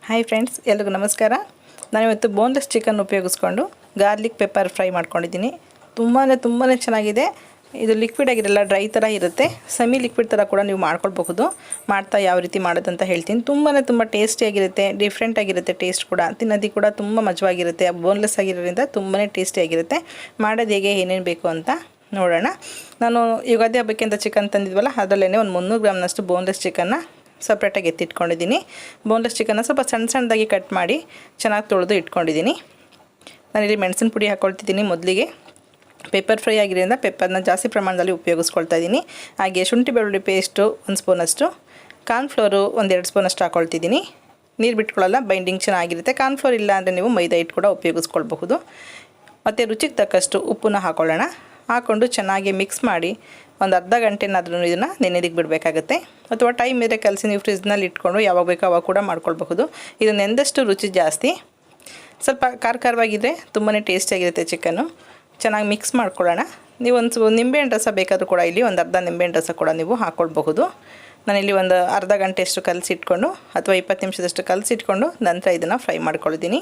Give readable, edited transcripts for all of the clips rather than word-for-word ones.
Hi friends, ಎಲ್ರಿಗೂ ನಮಸ್ಕಾರ. ನಾನಿವತ್ತು ಬೋನ್ಲೆಸ್ ಚಿಕನ್ ಉಪಯೋಗಿಸ್ಕೊಂಡು ಗಾರ್ಲಿಕ್ ಪೆಪ್ಪರ್ ಫ್ರೈ ಮಾಡ್ಕೊಂಡಿದ್ದೀನಿ. ತುಂಬಾ ಚೆನ್ನಾಗಿದೆ. ಇದು ಲಿಕ್ವಿಡ್ ಆಗಿರಲ್ಲ, ಡ್ರೈ ಥರ ಇರುತ್ತೆ. ಸೆಮಿ ಲಿಕ್ವಿಡ್ ಥರ ಕೂಡ ನೀವು ಮಾಡ್ಕೊಳ್ಬಹುದು. ಮಾಡ್ತಾ ಯಾವ ರೀತಿ ಮಾಡೋದಂತ ಹೇಳ್ತೀನಿ. ತುಂಬ ಟೇಸ್ಟಿಯಾಗಿರುತ್ತೆ, ಡಿಫ್ರೆಂಟ್ ಆಗಿರುತ್ತೆ. ಟೇಸ್ಟ್ ಕೂಡ ತಿನ್ನೋದಕ್ಕೆ ಕೂಡ ತುಂಬ ಮಜವಾಗಿರುತ್ತೆ. ಬೋನ್ಲೆಸ್ ಆಗಿರೋದ್ರಿಂದ ತುಂಬಾ ಟೇಸ್ಟಿಯಾಗಿರುತ್ತೆ. ಮಾಡೋದು ಹೇಗೆ, ಏನೇನು ಬೇಕು ಅಂತ ನೋಡೋಣ. ನಾನು ಯುಗಾದಿ ಹಬ್ಬಕ್ಕೆ ಅಂತ ಚಿಕನ್ ತಂದಿದ್ವಲ್ಲ, ಅದರಲ್ಲೇ ಒಂದು 300 ಗ್ರಾಮ್ನಷ್ಟು ಬೋನ್ಲೆಸ್ ಚಿಕನ್ನ ಸಪ್ರೇಟಾಗಿ ಎತ್ತಿಟ್ಕೊಂಡಿದ್ದೀನಿ. ಬೋನ್ಲೆಸ್ ಚಿಕನ್ನ ಸ್ವಲ್ಪ ಸಣ್ಣದಾಗಿ ಕಟ್ ಮಾಡಿ ಚೆನ್ನಾಗಿ ತೊಳೆದು ಇಟ್ಕೊಂಡಿದ್ದೀನಿ. ನಾನಿಲ್ಲಿ ಮೆಣಸಿನ ಪುಡಿ ಹಾಕ್ಕೊಳ್ತಿದ್ದೀನಿ. ಮೊದಲಿಗೆ ಪೆಪ್ಪರ್ ಫ್ರೈ ಆಗಿರೋದ್ರಿಂದ ಪೆಪ್ಪರ್ನ ಜಾಸ್ತಿ ಪ್ರಮಾಣದಲ್ಲಿ ಉಪಯೋಗಿಸ್ಕೊಳ್ತಾ ಇದ್ದೀನಿ. ಹಾಗೆ ಶುಂಠಿ ಬೆಳ್ಳುಳ್ಳಿ ಪೇಸ್ಟು 1 ಸ್ಪೂನಷ್ಟು, ಕಾರ್ನ್ಫ್ಲೋರು 1-2 ಸ್ಪೂನಷ್ಟು ಹಾಕ್ಕೊಳ್ತಿದ್ದೀನಿ. ನೀರು ಬಿಟ್ಕೊಳ್ಳಲ್ಲ, ಬೈಂಡಿಂಗ್ ಚೆನ್ನಾಗಿರುತ್ತೆ. ಕಾರ್ನ್ಫ್ಲೋರ್ ಇಲ್ಲ ಅಂದರೆ ನೀವು ಮೈದಾ ಹಿಟ್ಟು ಕೂಡ ಉಪಯೋಗಿಸ್ಕೊಳ್ಬಹುದು. ಮತ್ತು ರುಚಿಗೆ ತಕ್ಕಷ್ಟು ಉಪ್ಪನ್ನ ಹಾಕ್ಕೊಳ್ಳೋಣ. ಹಾಕ್ಕೊಂಡು ಚೆನ್ನಾಗಿ ಮಿಕ್ಸ್ ಮಾಡಿ ಒಂದು ಅರ್ಧ ಗಂಟೆನಾದ್ರೂ ಇದನ್ನು ನೆನೆದಕ್ಕೆ ಬಿಡಬೇಕಾಗುತ್ತೆ. ಅಥವಾ ಟೈಮ್ ಇದ್ದರೆ ಕಲಸಿ ನೀವು ಫ್ರಿಜ್ನಲ್ಲಿ ಇಟ್ಕೊಂಡು ಯಾವಾಗ ಬೇಕೋ ಅವಾಗ ಕೂಡ ಮಾಡ್ಕೊಳ್ಬಹುದು. ಇದು ನೆಂದಷ್ಟು ರುಚಿ ಜಾಸ್ತಿ. ಸ್ವಲ್ಪ ಖಾರವಾಗಿದ್ದರೆ ತುಂಬಾ ಟೇಸ್ಟಿಯಾಗಿರುತ್ತೆ ಚಿಕನ್ನು. ಚೆನ್ನಾಗಿ ಮಿಕ್ಸ್ ಮಾಡ್ಕೊಳ್ಳೋಣ. ನೀವು ಒಂದು ನಿಂಬೆಹಣ್ಣು ರಸ ಬೇಕಾದರೂ ಕೂಡ ಇಲ್ಲಿ ಒಂದು ಅರ್ಧ ನಿಂಬೆಹಣ್ಣು ರಸ ಕೂಡ ನೀವು ಹಾಕ್ಕೊಳ್ಬಹುದು. ನಾನಿಲ್ಲಿ ಒಂದು ಅರ್ಧ ಗಂಟೆಯಷ್ಟು ಕಲಸಿಟ್ಕೊಂಡು ಅಥವಾ 20 ನಿಮಿಷದಷ್ಟು ಕಲಸಿಟ್ಕೊಂಡು ನಂತರ ಇದನ್ನು ಫ್ರೈ ಮಾಡ್ಕೊಳ್ತೀನಿ.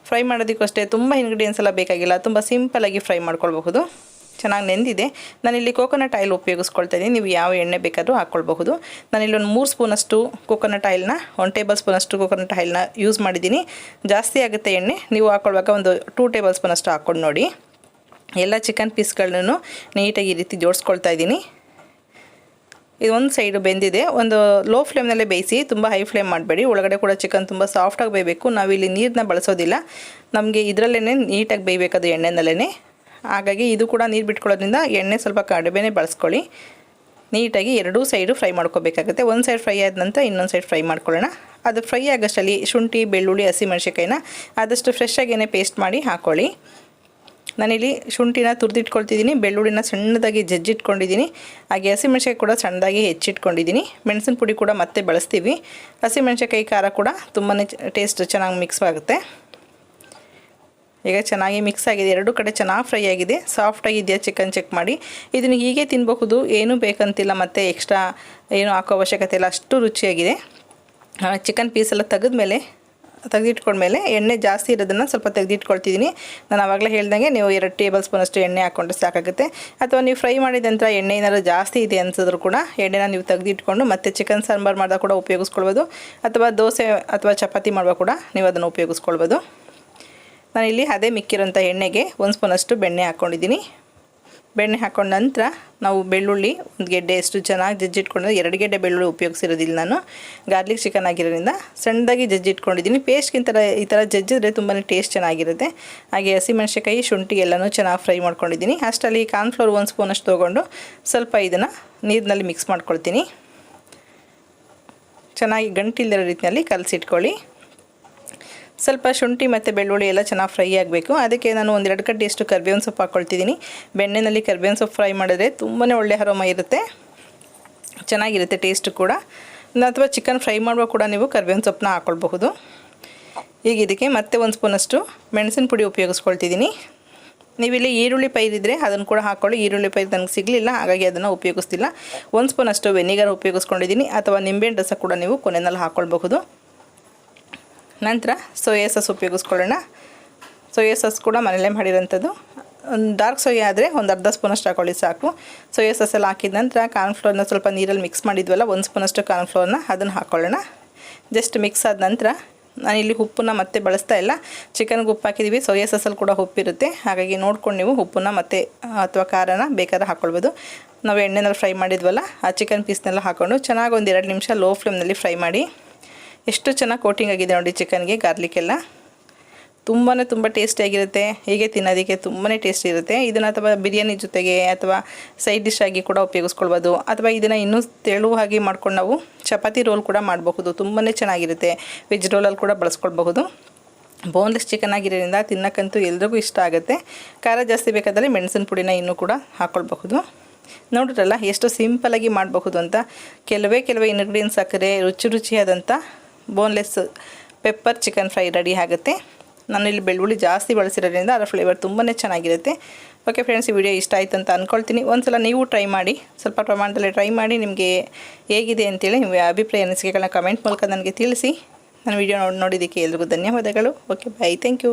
ಫ್ರೈ ಮಾಡೋದಕ್ಕಷ್ಟೇ ತುಂಬ ಇಂಗ್ರೀಡಿಯೆಂಟ್ಸ್ ಎಲ್ಲ ಬೇಕಾಗಿಲ್ಲ. ತುಂಬ ಸಿಂಪಲಾಗಿ ಫ್ರೈ ಮಾಡ್ಕೊಳ್ಬಹುದು. ಚೆನ್ನಾಗಿ ನೆಂದಿದೆ. ನಾನಿಲ್ಲಿ ಕೋಕೋನಟ್ ಆಯಿಲ್ ಉಪಯೋಗಿಸ್ಕೊಳ್ತಾ ಇದ್ದೀನಿ. ನೀವು ಯಾವ ಎಣ್ಣೆ ಬೇಕಾದರೂ ಹಾಕ್ಕೊಳ್ಬಹುದು. ನಾನಿಲ್ಲಿ ಒಂದು 3 ಸ್ಪೂನಷ್ಟು ಕೋಕೋನಟ್ ಆಯಿಲ್ನ, 1 ಟೇಬಲ್ ಸ್ಪೂನಷ್ಟು ಕೋಕೋನಟ್ ಆಯಿಲ್ನ ಯೂಸ್ ಮಾಡಿದ್ದೀನಿ. ಜಾಸ್ತಿ ಆಗುತ್ತೆ ಎಣ್ಣೆ. ನೀವು ಹಾಕ್ಕೊಳ್ಳುವಾಗ ಒಂದು 2 ಟೇಬಲ್ ಸ್ಪೂನಷ್ಟು ಹಾಕ್ಕೊಂಡು ನೋಡಿ. ಎಲ್ಲ ಚಿಕನ್ ಪೀಸ್ಗಳನ್ನು ನೀಟಾಗಿ ಈ ರೀತಿ ಜೋಡಿಸ್ಕೊಳ್ತಾ ಇದ್ದೀನಿ. ಇದು ಒಂದು ಸೈಡು ಬೆಂದಿದೆ. ಒಂದು ಲೋ ಫ್ಲೇಮ್ನಲ್ಲೇ ಬೇಯಿಸಿ, ತುಂಬ ಹೈ ಫ್ಲೇಮ್ ಮಾಡಬೇಡಿ. ಒಳಗಡೆ ಕೂಡ ಚಿಕನ್ ತುಂಬ ಸಾಫ್ಟಾಗಿ ಬೇಯಬೇಕು. ನಾವಿಲ್ಲಿ ನೀರನ್ನ ಬಳಸೋದಿಲ್ಲ. ನಮಗೆ ಇದರಲ್ಲೇ ನೀಟಾಗಿ ಬೇಯಬೇಕದು ಎಣ್ಣೆನಲ್ಲೇ. ಹಾಗಾಗಿ ಇದು ಕೂಡ ನೀರು ಬಿಟ್ಕೊಳ್ಳೋದ್ರಿಂದ ಎಣ್ಣೆ ಸ್ವಲ್ಪ ಕಡಿಮೆನೇ ಬಳಸ್ಕೊಳ್ಳಿ. ನೀಟಾಗಿ ಎರಡೂ ಸೈಡು ಫ್ರೈ ಮಾಡ್ಕೋಬೇಕಾಗುತ್ತೆ. ಒಂದು ಸೈಡ್ ಫ್ರೈ ಆದ ನಂತರ ಇನ್ನೊಂದು ಸೈಡ್ ಫ್ರೈ ಮಾಡ್ಕೊಳ್ಳೋಣ. ಅದು ಫ್ರೈ ಆಗೋಷ್ಟರಲ್ಲಿ ಶುಂಠಿ, ಬೆಳ್ಳುಳ್ಳಿ, ಹಸಿಮೆಣಸಿನ್ಕಾಯಿನ ಆದಷ್ಟು ಫ್ರೆಶ್ ಆಗೇನೆ ಪೇಸ್ಟ್ ಮಾಡಿ ಹಾಕ್ಕೊಳ್ಳಿ. ನಾನಿಲ್ಲಿ ಶುಂಠಿನ ತುರಿದಿಟ್ಕೊಳ್ತಿದ್ದೀನಿ, ಬೆಳ್ಳುಳ್ಳಿನ ಸಣ್ಣದಾಗಿ ಜಜ್ಜಿಟ್ಕೊಂಡಿದ್ದೀನಿ. ಹಾಗೆ ಹಸಿಮೆಣಸಿನ್ಕಾಯಿ ಕೂಡ ಸಣ್ಣದಾಗಿ ಹೆಚ್ಚಿಟ್ಕೊಂಡಿದ್ದೀನಿ. ಮೆಣಸಿನ ಪುಡಿ ಕೂಡ ಮತ್ತೆ ಬಳಸ್ತೀವಿ. ಹಸಿಮೆಣಸಿನ್ಕಾಯಿ ಖಾರ ಕೂಡ ತುಂಬಾ ಟೇಸ್ಟ್ ಚೆನ್ನಾಗಿ ಮಿಕ್ಸ್ ಆಗುತ್ತೆ. ಈಗ ಚೆನ್ನಾಗಿ ಮಿಕ್ಸ್ ಆಗಿದೆ. ಎರಡೂ ಕಡೆ ಚೆನ್ನಾಗಿ ಫ್ರೈ ಆಗಿದೆ. ಸಾಫ್ಟಾಗಿದೆಯಾ ಚಿಕನ್ ಚೆಕ್ ಮಾಡಿ. ಇದನ್ನು ಹೀಗೆ ತಿನ್ನಬಹುದು, ಏನೂ ಬೇಕಂತಿಲ್ಲ. ಮತ್ತು ಎಕ್ಸ್ಟ್ರಾ ಏನು ಹಾಕೋ ಅವಶ್ಯಕತೆ ಇಲ್ಲ. ಅಷ್ಟು ರುಚಿಯಾಗಿದೆ. ಚಿಕನ್ ಪೀಸೆಲ್ಲ ತೆಗೆದಿಟ್ಕೊಂಡ್ಮೇಲೆ ಎಣ್ಣೆ ಜಾಸ್ತಿ ಇರೋದನ್ನು ಸ್ವಲ್ಪ ತೆಗೆದಿಟ್ಕೊಳ್ತಿದ್ದೀನಿ. ನಾನು ಆವಾಗಲೇ ಹೇಳ್ದಂಗೆ ನೀವು 2 ಟೇಬಲ್ ಸ್ಪೂನಷ್ಟು ಎಣ್ಣೆ ಹಾಕ್ಕೊಂಡ್ರೆ ಸಾಕಾಗುತ್ತೆ. ಅಥವಾ ನೀವು ಫ್ರೈ ಮಾಡಿದ ನಂತರ ಎಣ್ಣೆ ಏನಾದರೂ ಜಾಸ್ತಿ ಇದೆ ಅನ್ಸಿದ್ರು ಕೂಡ ಎಣ್ಣೆನ ನೀವು ತೆಗೆದಿಟ್ಕೊಂಡು ಮತ್ತೆ ಚಿಕನ್ ಸಾಂಬಾರು ಮಾಡಿದಾಗ ಕೂಡ ಉಪಯೋಗಿಸ್ಕೊಳ್ಬೋದು. ಅಥವಾ ದೋಸೆ ಅಥವಾ ಚಪಾತಿ ಮಾಡುವಾಗ ಕೂಡ ನೀವು ಅದನ್ನು ಉಪಯೋಗಿಸ್ಕೊಳ್ಬೋದು. ನಾನಿಲ್ಲಿ ಅದೇ ಮಿಕ್ಕಿರೋಂಥ ಎಣ್ಣೆಗೆ 1 ಸ್ಪೂನಷ್ಟು ಬೆಣ್ಣೆ ಹಾಕ್ಕೊಂಡಿದ್ದೀನಿ. ಬೆಣ್ಣೆ ಹಾಕ್ಕೊಂಡ ನಂತರ ನಾವು ಬೆಳ್ಳುಳ್ಳಿ 1 ಗೆಡ್ಡೆಯಷ್ಟು ಚೆನ್ನಾಗಿ ಜಜ್ಜಿಟ್ಕೊಂಡು, 2 ಗೆಡ್ಡೆ ಬೆಳ್ಳುಳ್ಳಿ ಉಪಯೋಗಿಸಿರೋದಿಲ್ಲ ನಾನು. ಗಾರ್ಲಿಕ್ ಚಿಕನ್ ಆಗಿರೋದ್ರಿಂದ ಸಣ್ಣದಾಗಿ ಜಜ್ಜಿಟ್ಕೊಂಡಿದ್ದೀನಿ. ಪೇಸ್ಟ್ಗಿಂತ ಈ ಥರ ಜಜ್ಜಿದ್ರೆ ತುಂಬಾ ಟೇಸ್ಟ್ ಚೆನ್ನಾಗಿರುತ್ತೆ. ಹಾಗೆ ಹಸಿಮೆಣಸಿನ್ಕಾಯಿ, ಶುಂಠಿ ಎಲ್ಲನೂ ಚೆನ್ನಾಗಿ ಫ್ರೈ ಮಾಡ್ಕೊಂಡಿದ್ದೀನಿ. ಅಷ್ಟರಲ್ಲಿ ಕಾರ್ನ್ಫ್ಲೋರ್ 1 ಸ್ಪೂನಷ್ಟು ತೊಗೊಂಡು ಸ್ವಲ್ಪ ಇದನ್ನು ನೀರಿನಲ್ಲಿ ಮಿಕ್ಸ್ ಮಾಡ್ಕೊಳ್ತೀನಿ. ಚೆನ್ನಾಗಿ ಗಂಟಿಲ್ಲದ ರೀತಿಯಲ್ಲಿ ಕಲಸಿಟ್ಕೊಳ್ಳಿ. ಸ್ವಲ್ಪ ಶುಂಠಿ ಮತ್ತು ಬೆಳ್ಳುಳ್ಳಿ ಎಲ್ಲ ಚೆನ್ನಾಗಿ ಫ್ರೈ ಆಗಬೇಕು. ಅದಕ್ಕೆ ನಾನು 1-2 ಕಡ್ಡಿಯಷ್ಟು ಕರಿಬೇವಿನ ಸೊಪ್ಪು ಹಾಕ್ಕೊಳ್ತಿದ್ದೀನಿ. ಬೆಣ್ಣೆಯಲ್ಲಿ ಕರಿಬೇವಿನ ಸೊಪ್ಪು ಫ್ರೈ ಮಾಡಿದ್ರೆ ತುಂಬಾ ಒಳ್ಳೆ ಅರೋಮ ಇರುತ್ತೆ, ಚೆನ್ನಾಗಿರುತ್ತೆ ಟೇಸ್ಟು ಕೂಡ. ಅಥವಾ ಚಿಕನ್ ಫ್ರೈ ಮಾಡುವಾಗ ಕೂಡ ನೀವು ಕರಿಬೇವಿನ ಸೊಪ್ಪನ್ನ ಹಾಕ್ಕೊಳ್ಬಹುದು. ಈಗ ಇದಕ್ಕೆ ಮತ್ತೆ 1 ಸ್ಪೂನಷ್ಟು ಮೆಣಸಿನ ಪುಡಿ ಉಪಯೋಗಿಸ್ಕೊಳ್ತಿದ್ದೀನಿ. ನೀವಿಲ್ಲಿ ಈರುಳ್ಳಿ ಪೈರಿದ್ದರೆ ಅದನ್ನು ಕೂಡ ಹಾಕ್ಕೊಳ್ಳಿ. ಈರುಳ್ಳಿ ಪೈರು ನನಗೆ ಸಿಗಲಿಲ್ಲ, ಹಾಗಾಗಿ ಅದನ್ನು ಉಪಯೋಗಿಸ್ತಿಲ್ಲ. 1 ಸ್ಪೂನಷ್ಟು ವೆನಿಗರ್ ಉಪಯೋಗಿಸ್ಕೊಂಡಿದ್ದೀನಿ. ಅಥವಾ ನಿಂಬೆಹಣ್ಣು ರಸ ಕೂಡ ನೀವು ಕೊನೆಯಲ್ಲಿ ಹಾಕ್ಕೊಳ್ಬಹುದು. ನಂತರ ಸೋಯಾ ಸಾಸ್ ಉಪಯೋಗಿಸ್ಕೊಳ್ಳೋಣ. ಸೋಯಾ ಸಾಸ್ ಕೂಡ ಮನೆಯಲ್ಲೇ ಮಾಡಿರೋಂಥದ್ದು. ಒಂದು ಡಾರ್ಕ್ ಸೋಯಾ ಆದರೆ ಒಂದು ಅರ್ಧ ಸ್ಪೂನಷ್ಟು ಹಾಕ್ಕೊಳ್ಳಿ ಸಾಕು. ಸೋಯಾ ಸಾಸ್ ಎಲ್ಲ ಹಾಕಿದ ನಂತರ ಕಾರ್ನ್ಫ್ಲೋರ್ನ ಸ್ವಲ್ಪ ನೀರಲ್ಲಿ ಮಿಕ್ಸ್ ಮಾಡಿದ್ವಲ್ಲ, 1 ಸ್ಪೂನಷ್ಟು ಕಾರ್ನ್ಫ್ಲೋರ್ನ ಅದನ್ನು ಹಾಕ್ಕೊಳ್ಳೋಣ. ಜಸ್ಟ್ ಮಿಕ್ಸ್ ಆದ ನಂತರ ನಾನಿಲ್ಲಿ ಉಪ್ಪನ್ನ ಮತ್ತೆ ಬಳಸ್ತಾ ಇಲ್ಲ. ಚಿಕನ್ಗೆ ಉಪ್ಪು ಹಾಕಿದ್ದೀವಿ, ಸೋಯಾ ಸಾಸಲ್ಲಿ ಕೂಡ ಉಪ್ಪಿರುತ್ತೆ. ಹಾಗಾಗಿ ನೋಡ್ಕೊಂಡು ನೀವು ಉಪ್ಪನ್ನ ಮತ್ತೆ ಅಥವಾ ಖಾರನ ಬೇಕಾದ್ರೆ ಹಾಕ್ಕೊಳ್ಬೋದು. ನಾವು ಎಣ್ಣೆನಲ್ಲಿ ಫ್ರೈ ಮಾಡಿದ್ವಲ್ಲ, ಆ ಚಿಕನ್ ಪೀಸ್ನೆಲ್ಲ ಹಾಕ್ಕೊಂಡು ಚೆನ್ನಾಗಿ ಒಂದು 2 ನಿಮಿಷ ಲೋ ಫ್ಲೇಮ್ನಲ್ಲಿ ಫ್ರೈ ಮಾಡಿ. ಎಷ್ಟು ಚೆನ್ನಾಗಿ ಕೋಟಿಂಗ್ ಆಗಿದೆ ನೋಡಿ ಚಿಕನ್ಗೆ ಗಾರ್ಲಿಕ್ ಎಲ್ಲ. ತುಂಬ ಟೇಸ್ಟಿಯಾಗಿರುತ್ತೆ. ಹೀಗೆ ತಿನ್ನೋದಕ್ಕೆ ತುಂಬಾ ಟೇಸ್ಟಿ ಇರುತ್ತೆ. ಇದನ್ನು ಅಥವಾ ಬಿರಿಯಾನಿ ಜೊತೆಗೆ ಅಥವಾ ಸೈಡ್ ಡಿಶ್ ಆಗಿ ಕೂಡ ಉಪಯೋಗಿಸ್ಕೊಳ್ಬೋದು. ಅಥವಾ ಇದನ್ನು ಇನ್ನೂ ತೆಳುವಾಗಿ ಮಾಡ್ಕೊಂಡು ನಾವು ಚಪಾತಿ ರೋಲ್ ಕೂಡ ಮಾಡಬಹುದು. ತುಂಬಾ ಚೆನ್ನಾಗಿರುತ್ತೆ. ವೆಜ್ ರೋಲಲ್ಲಿ ಕೂಡ ಬಳಸ್ಕೊಳ್ಬಹುದು. ಬೋನ್ಲೆಸ್ ಚಿಕನ್ ಆಗಿರೋದ್ರಿಂದ ತಿನ್ನೋಕ್ಕಂತೂ ಎಲ್ರಿಗೂ ಇಷ್ಟ ಆಗುತ್ತೆ. ಖಾರ ಜಾಸ್ತಿ ಬೇಕಾದರೆ ಮೆಣಸಿನ ಪುಡಿನ ಇನ್ನೂ ಕೂಡ ಹಾಕ್ಕೊಳ್ಬಹುದು. ನೋಡಿದ್ರಲ್ಲ ಎಷ್ಟು ಸಿಂಪಲಾಗಿ ಮಾಡಬಹುದು ಅಂತ. ಕೆಲವೇ ಇಂಗ್ರೀಡಿಯೆಂಟ್ಸ್ ಹಾಕಿದ್ರೆ ರುಚಿಯಾದಂಥ boneless pepper chicken fry ready ಆಗುತ್ತೆ. ನಾನು ಇಲ್ಲಿ ಬೆಳ್ಳುಳ್ಳಿ ಜಾಸ್ತಿ ಬಳಸಿರೋದ್ರಿಂದ ಅದರ ಫ್ಲೇವರ್ ತುಂಬಾ ಚೆನ್ನಾಗಿರುತ್ತೆ. ಓಕೆ ಫ್ರೆಂಡ್ಸ್, ಈ ವಿಡಿಯೋ ಇಷ್ಟ ಆಯಿತು ಅಂತ ಅಂದ್ಕೊಳ್ತೀನಿ. ಒಂದ್ಸಲ ನೀವು ಟ್ರೈ ಮಾಡಿ, ಸ್ವಲ್ಪ ಪ್ರಮಾಣದಲ್ಲಿ ಟ್ರೈ ಮಾಡಿ. ನಿಮಗೆ ಹೇಗಿದೆ ಅಂತೇಳಿ ನಿಮ್ಮ ಅಭಿಪ್ರಾಯ ಅನಿಸಿಕೆಗಳನ್ನ ಕಮೆಂಟ್ ಮೂಲಕ ನನಗೆ ತಿಳಿಸಿ. ನನ್ನ ವಿಡಿಯೋ ನೋಡಿದ್ದಕ್ಕೆ ಎಲ್ರಿಗೂ ಧನ್ಯವಾದಗಳು. Okay bye, thank you.